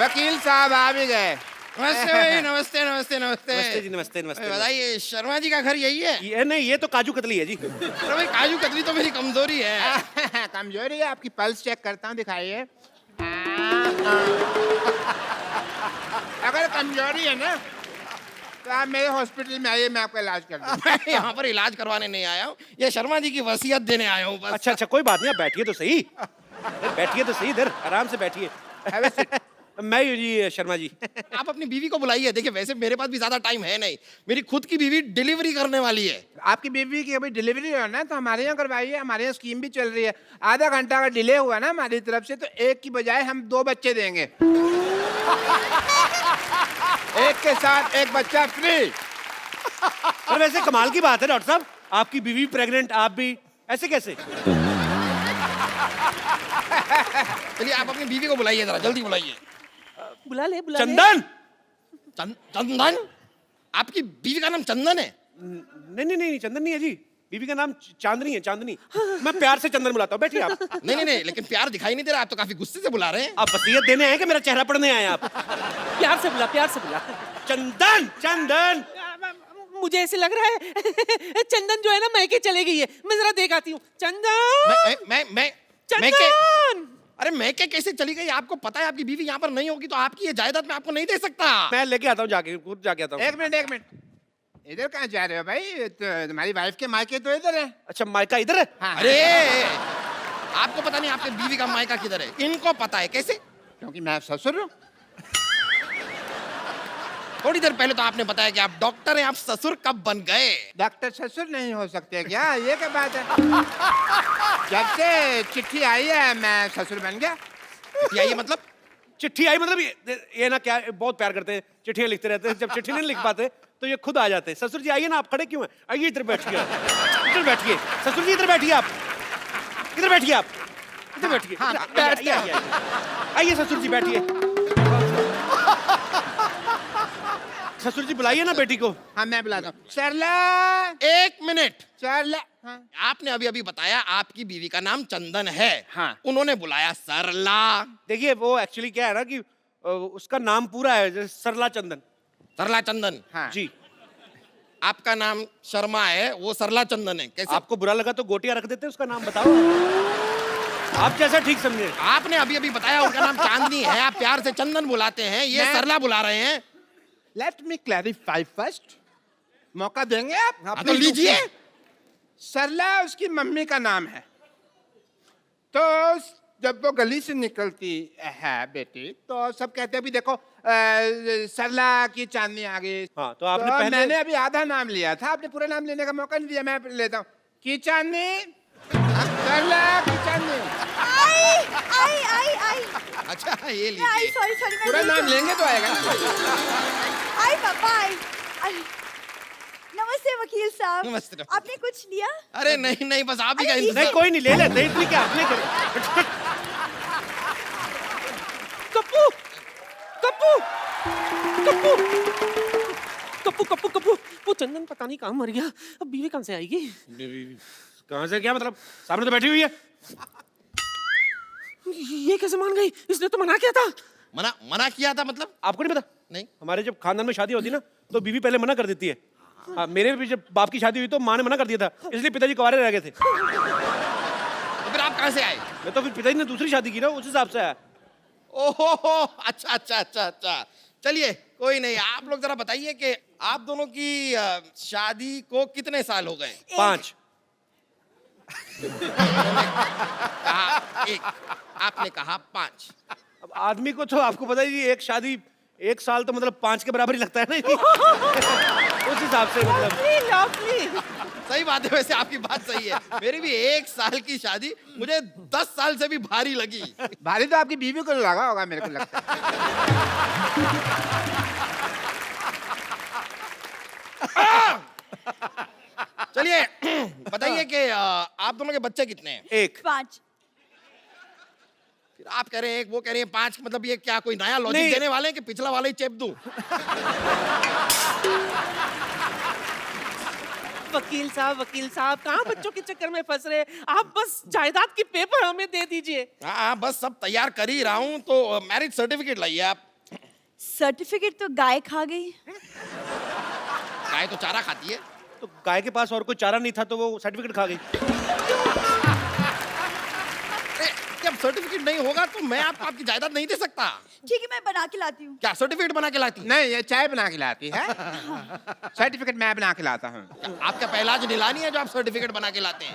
वकील साहब आ भी गए। नमस्ते भाई, नमस्ते नमस्ते नमस्ते। नमस्ते जी, नमस्ते नमस्ते। बताइए शर्मा जी का घर यही है? ये नहीं, ये तो काजू कतली है जी। अरे भाई काजू कतली तो मेरी कमजोरी है। कमजोरी है आपकी? पल्स चेक करता हूँ, दिखाइए। अगर कमजोरी है ना तो आप मेरे हॉस्पिटल में आइए, मैं आपका इलाज कर दूँ। मैं यहाँ पर इलाज करवाने नहीं आया हूँ, ये शर्मा जी की वसीयत देने आया हूँ बस। अच्छा कोई बात नहीं, आप बैठिए तो सही। बैठिए तो सही, इधर आराम से बैठिए। मैं ही हूँ जी शर्मा जी। आप अपनी बीवी को बुलाइए। देखिए वैसे मेरे पास भी ज्यादा टाइम है नहीं, मेरी खुद की बीवी डिलीवरी करने वाली है। आपकी बीवी की अभी डिलीवरी हो ना, तो हमारे यहाँ करवाइए। हमारे यहाँ स्कीम भी चल रही है। आधा घंटा अगर डिले हुआ ना हमारी तरफ से, तो एक की बजाय हम 2 बच्चे देंगे। एक के साथ एक बच्चा फ्री। पर वैसे कमाल की बात है डॉक्टर साहब, आपकी बीवी प्रेग्नेंट, आप भी, ऐसे कैसे? चलिए आप अपनी बीवी को बुलाइए, जरा जल्दी बुलाइए। बुला ले चंदन। चंदन? आपकी बीवी का नाम चंदन है? नहीं चंदन नहीं है जी, बीवी का नाम चांदनी है, चांदनी। मैं प्यार से चंदन बुलाता हूँ, बैठिए आप। नहीं, लेकिन प्यार दिखाई नहीं दे रहा, आप तो काफी गुस्से से बुला रहे हैं। आप वसीयत देने आए कि मेरा चेहरा पढ़ने आए आप? प्यार से बुला, प्यार से बुला। चंदन, चंदन। मुझे ऐसे लग रहा है चंदन जो है ना मैके चले गई है। मैं जरा देख आती हूँ। चंदन, मैं चंदन। अरे मैं क्या कैसे चली गई? आपको पता है आपकी बीवी यहाँ पर नहीं होगी तो आपकी ये जायदाद मैं आपको नहीं दे सकता। मैं लेके आता हूँ, जाके खुद जाके आता हूँ। एक मिनट, इधर कहाँ जा रहे हो भाई? तो तुम्हारी वाइफ के मायके तो इधर है। अच्छा, मायका इधर है? हाँ। अरे आपको पता नहीं आपकी बीवी का मायका किधर है? इनको पता है। कैसे? क्योंकि मैं ससुर हूँ। थोड़ी देर पहले तो आपने बताया कि आप डॉक्टर हैं, आप ससुर कब बन गए? डॉक्टर ससुर नहीं हो सकते क्या? ये क्या बात है? जब से चिट्ठी आई है मैं ससुर बन गया। ये मतलब? चिट्ठी आई मतलब ये ना क्या बहुत प्यार करते हैं, चिट्ठियां लिखते रहते हैं। जब चिट्ठी नहीं लिख पाते तो ये खुद आ जाते हैं। ससुर जी आइए ना, आप खड़े क्यों हैं? आइए इधर बैठिए, इधर बैठिए। ससुर जी इधर बैठिए, आप इधर बैठिए, आप इधर बैठिए। आइए ससुर जी बैठिए। ससुर जी बुलाइए ना बेटी को। हाँ मैं बुलाता हूँ। सरला, 1 मिनट। सरला। हाँ। आपने अभी बताया आपकी बीवी का नाम चंदन है। हाँ। उन्होंने बुलाया सरला। देखिए वो एक्चुअली क्या है ना कि उसका नाम पूरा है जैसे सरला चंदन। सरला चंदन? हाँ। जी। आपका नाम शर्मा है, वो सरला चंदन है। कैसे? आपको बुरा लगा तो गोटियां रख देते, उसका नाम बताओ आप जैसा ठीक समझे। आपने अभी बताया उनका नाम चांदनी है, आप प्यार से चंदन बुलाते हैं, ये सरला बुला रहे हैं। Let me clarify first. मौका देंगे आप? हाँ, तो लीजिए। सरला उसकी मम्मी का नाम है। तो जब वो गली से निकलती है बेटी, तो सब कहते हैं भी देखो सरला की चांदनी आ गई। हाँ, तो आपने पहले... मैंने अभी आधा नाम लिया था, आपने पूरा नाम लेने का मौका नहीं दिया। मैं लेता हूँ की चांदनी, सरला की चांदनी। आई। अच्छा ये आई, लीजिए। सॉरी पूरा नाम लेंगे तो आएगा। आई पापा, आई। नमस्ते वकील साहब। नमस्ते। आपने कुछ लिया? अरे नहीं, बस आप ही का नहीं कोई नहीं, ले लेते इतनी क्या आपने करे। कप्पू, कप्पू, कप्पू, कप्पू, कप्पू, कप्पू। वो चंदन पता नहीं कहाँ मर गया। अब बीवी कहाँ से आएगी? कहाँ से क्या मतलब? सामने तो बैठी हुई है। ये कैसे मान गई? इसने तो मना किया था। मना किया था मतलब? आपको नहीं पता? नहीं। हमारे जब खानदान में शादी होती है ना तो बीवी पहले मना कर देती है। हाँ, मेरे भी जब बाप की शादी हुई तो माँ ने मना कर दिया था, इसलिए पिताजी कुंवारे रह गए थे। तो फिर आप कहाँ से आए? मैं तो फिर पिताजी ने दूसरी शादी की ना, उस हिसाब से आया। ओहो, अच्छा। चलिए कोई नहीं, आप लोग जरा बताइए कि आप दोनों की शादी को कितने साल हो गए? 5। एक, आपने कहा 5। अब आदमी को तो आपको पता ही, एक शादी 1 साल तो मतलब 5 के बराबर ही लगता है ना। उस हिसाब से मतलब सही बात है, वैसे आपकी बात सही है। मेरी भी 1 साल की शादी मुझे 10 साल से भी भारी लगी। भारी तो आपकी बीवी को लगा होगा, मेरे को लगता है। चलिए बताइए कि आप दोनों के बच्चे कितने हैं? 1। 5। फिर आप कह रहे हैं 1, वो कह रहे हैं 5, मतलब ये क्या कोई नया लॉजिक देने वाले हैं कि पिछला वाला ही चेप दूं? वकील साहब कहाँ बच्चों के चक्कर में फंस रहे? आप बस जायदाद की पेपर हमें दे दीजिए। हाँ, बस सब तैयार कर ही रहा हूँ। तो मैरिज सर्टिफिकेट लाइए आप। सर्टिफिकेट तो गाय खा गई। गाय तो चारा खाती है। तो गाय के पास और कोई चारा नहीं था तो वो सर्टिफिकेट खा गई। जब सर्टिफिकेट नहीं होगा तो मैं आपको आपकी जायदाद नहीं दे सकता। ठीक है, मैं बना के लाती हूँ। क्या सर्टिफिकेट बना के लाती? नहीं, ये चाय बना के लाती है। सर्टिफिकेट मैं बना के लाता हूँ। आपका पहला नीलानी है जो आप सर्टिफिकेट बना के लाते हैं?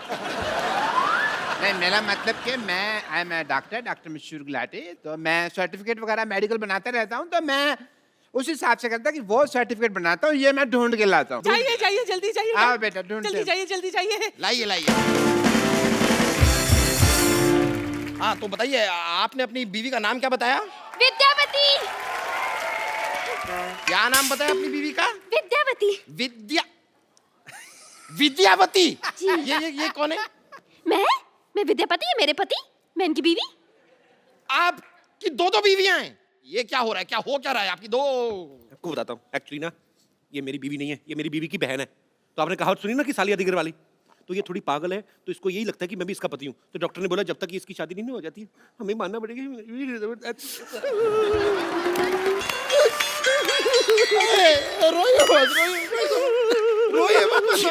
नहीं, मेरा मतलब कि मैं आई एम डॉक्टर मशहूर गुलाटी, तो मैं सर्टिफिकेट वगैरह मेडिकल बनाता रहता हूँ, तो मैं उस हिसाब से करता कि वो सर्टिफिकेट बनाता हूँ, ये मैं ढूंढ के लाता हूँ। जाइए जाइए जल्दी जाइए। आओ बेटा, ढूंढते जल्दी हैं। जाइए जल्दी जाइए। लाइए लाइए। हाँ तो बताइए, आपने अपनी बीवी का नाम क्या बताया? विद्यावती। क्या नाम बताया अपनी बीवी का? विद्यावती। विद्यावती। जी। ये कौन है? मैं विद्यापति, है मेरे पति, मैं इनकी बीवी। आपकी दो बीवियां हैं? ये क्या हो रहा है? क्या हो क्या रहा है आपकी दो? आपको बताता हूँ, एक्चुअली ना ये मेरी बीवी नहीं है, ये मेरी बीवी की बहन है। तो आपने कहावत सुनी ना कि सालिया दिगर वाली, तो ये थोड़ी पागल है, तो इसको यही लगता है कि मैं भी इसका पति हूँ। तो डॉक्टर ने बोला जब तक इसकी शादी नहीं हो जाती हमें मानना पड़ेगा।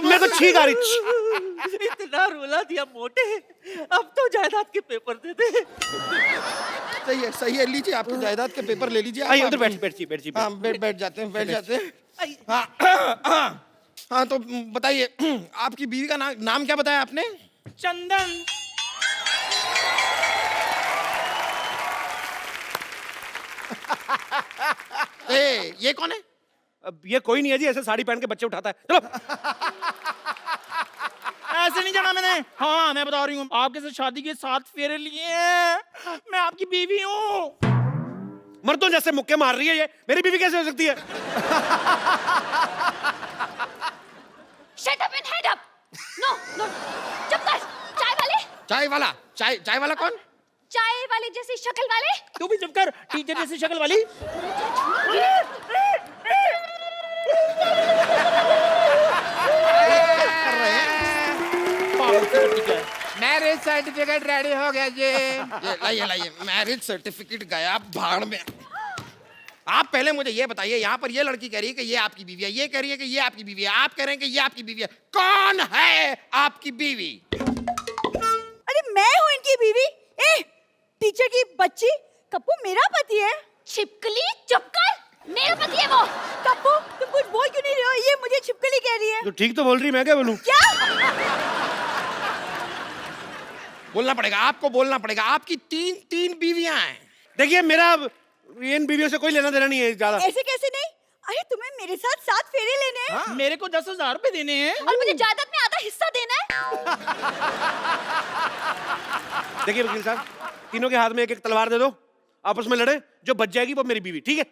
मैं तो छींक आ रही। इतना रुला दिया मोटे, अब तो जायदाद के पेपर दे दे। सही है, लीजिए आपकी जायदाद के पेपर ले लीजिए। आइए उधर बैठिए। हाँ बैठ जाते हैं। हाँ तो बताइए, आपकी बीवी का नाम क्या बताया आपने? चंदन। ये कौन है? अब ये कोई नहीं है जी, ऐसे साड़ी पहन के बच्चे उठाता है। चलो। ऐसे नहीं जाना मैंने। हाँ मैं बता रही हूँ, आपके साथ शादी के 7 फेरे लिए हैं। मैं आपकी बीवी हूँ। मर्दों जैसे मुक्के मार रही है ये, मेरी बीवी कैसे हो सकती है? Shut up and head up. No. चुप कर। चाय वाला कौन? चाय वाले जैसी शक्ल वाले। तू भी चुप कर, टीचर जैसी शक्ल वाली। मैरिज सर्टिफिकेट रेडी हो गया जी। लाइए मैरिज सर्टिफिकेट गया भाड़ में। आप पहले मुझे ये बताइए, यहाँ पर ये लड़की कह रही है कि ये आपकी बीवी है, ये कह रही है कि ये आपकी बीवी है, आप कह रहे हैं कि ये आपकी बीवी है। कौन है आपकी बीवी? अरे मैं हूँ इनकी बीवी। टीचर की बच्ची, कप्पू मेरा पति है। छिपकली चुप कर, मेरा पति है वो। कप्पू तुम कुछ बोल क्यों नहीं रहे हो? ये मुझे छिपकली कह रही है। तो ठीक तो बोल रही, मैं क्या बोलूं? क्या? बोलना पड़ेगा, आपको बोलना पड़ेगा। आपकी तीन बीवियां हैं। देखिए मेरा इन बीवियों से कोई लेना देना नहीं है ज्यादा। ऐसे कैसे नहीं? अरे तुम्हें मेरे साथ 7 फेरे लेने हैं। हाँ? मेरे को 10,000 रुपए देने हैं और मुझे जायदाद में आधा हिस्सा देना है। देखिए वकील साहब, तीनों के हाथ में एक तलवार दे दो, आपस में लड़े, जो बच जाएगी वो मेरी बीवी, ठीक है?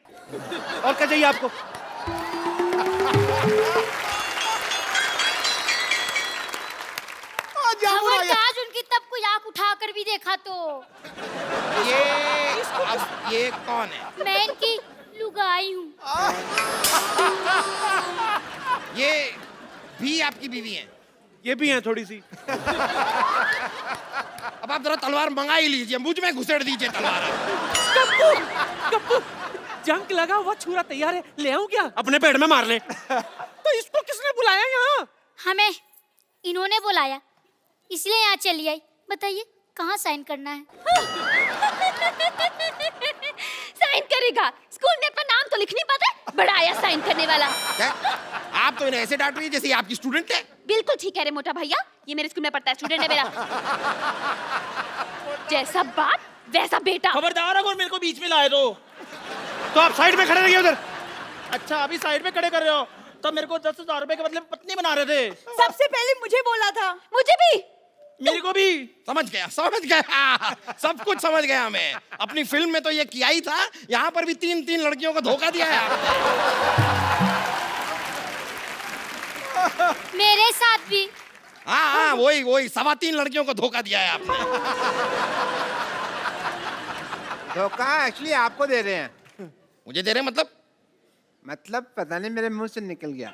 और क्या चाहिए आपको? आज उनकी तब कोई आंख उठाकर भी देखा तो। ये कौन है? मैं इनकी लुगाई हूँ। ये भी आपकी बीवी है? ये भी हैं थोड़ी सी। अब आप जरा तलवार मंगा ही लीजिए, मुझ में घुसेड़ दीजिए तलवार। कप्पू जंग लगा हुआ छुरा तैयार है, ले आऊं क्या? अपने पेट में मार ले। तो इसको किसने बुलाया यहाँ? हमें इन्होंने बुलाया, इसलिए यहाँ चली आई। बताइए कहाँ साइन करना है? साइन करेगा? स्कूल में अपना नाम तो लिख नहीं पाता, बड़ा आया साइन करने वाला। क्या? आप तो इन्हें ऐसे डांट रही है जैसे आपकी स्टूडेंट है। बिल्कुल ठीक है रे मोटा भैया, ये मेरे स्कूल में पढ़ता है, स्टूडेंट है मेरा। जैसा बाप वैसा बेटा। खबरदार अगर मेरे को बीच में लाए तो आप साइड में खड़े रहिए उधर। अच्छा अभी साइड में खड़े कर रहे हो, तो मेरे को 10,000 रुपए के बदले पत्नी बना रहे थे। सबसे पहले मुझे बोला था। मुझे भी, मेरे को भी। समझ गया सब कुछ समझ गया मैं। अपनी फिल्म में तो ये किया ही था, यहाँ पर भी 3 लड़कियों को धोखा दिया है आपने। मेरे साथ भी। हाँ वही 3.25 लड़कियों को धोखा दिया है आपने। धोखा एक्चुअली आपको दे रहे हैं। मुझे दे रहे हैं मतलब पता नहीं मेरे मुंह से निकल गया।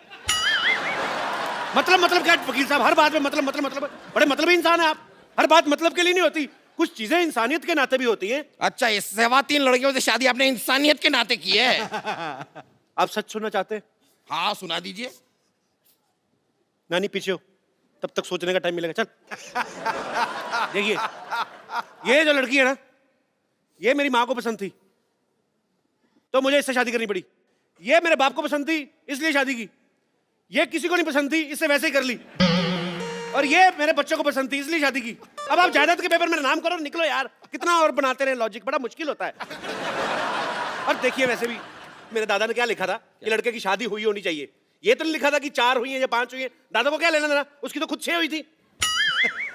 मतलब क्या वकील साहब, हर बात में मतलब बड़े मतलबी इंसान है आप। हर बात मतलब के लिए नहीं होती, कुछ चीजें इंसानियत के नाते भी होती हैं। अच्छा, ये 3.25 लड़कियों से शादी आपने इंसानियत के नाते की है? आप सच सुनना चाहते हैं? हाँ सुना दीजिए। नानी पीछे हो, तब तक सोचने का टाइम मिलेगा। चल देखिए, ये जो लड़की है ना, ये मेरी माँ को पसंद थी तो मुझे इससे शादी करनी पड़ी। ये मेरे बाप को पसंद थी इसलिए शादी की। ये किसी को नहीं पसंद थी, इससे वैसे ही कर ली। और ये मेरे बच्चों को पसंद थी इसलिए शादी की। अब आप जायदाद के पेपर में नाम करो, निकलो यार। कितना और बनाते रहे लॉजिक, बड़ा मुश्किल होता है। और देखिए वैसे भी मेरे दादा ने क्या लिखा था कि लड़के की शादी हुई होनी चाहिए। ये तो नहीं लिखा था कि 4 हुई है या 5 हुई है। दादा को क्या लेना देना, उसकी तो खुद 6 हुई थी।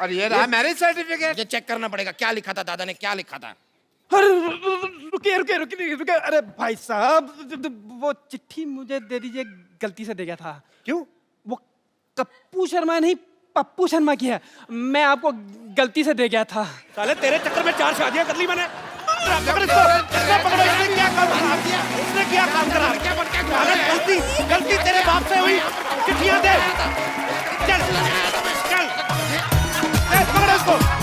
और ये रहा मैरिज सर्टिफिकेट। ये चेक करना पड़ेगा क्या लिखा था, दादा ने क्या लिखा था। अरे रुकिए रुकिए रुकिए रुकिए, अरे भाई साहब वो चिट्ठी मुझे दे दीजिए, गलती से दे गया था। क्यों? वो कप्पू शर्मा नहीं पप्पू शर्मा की है, मैं आपको गलती से दे गया था। साले तेरे चक्कर में 4 शादियां कर ली मैंने। पकड़ इसको, पकड़ो। इसने क्या काम करा? इसने क्या काम करा? गलती तेरे बाप से हुई। चिट्ठियां दे, चल चल, पकड़ो इसको।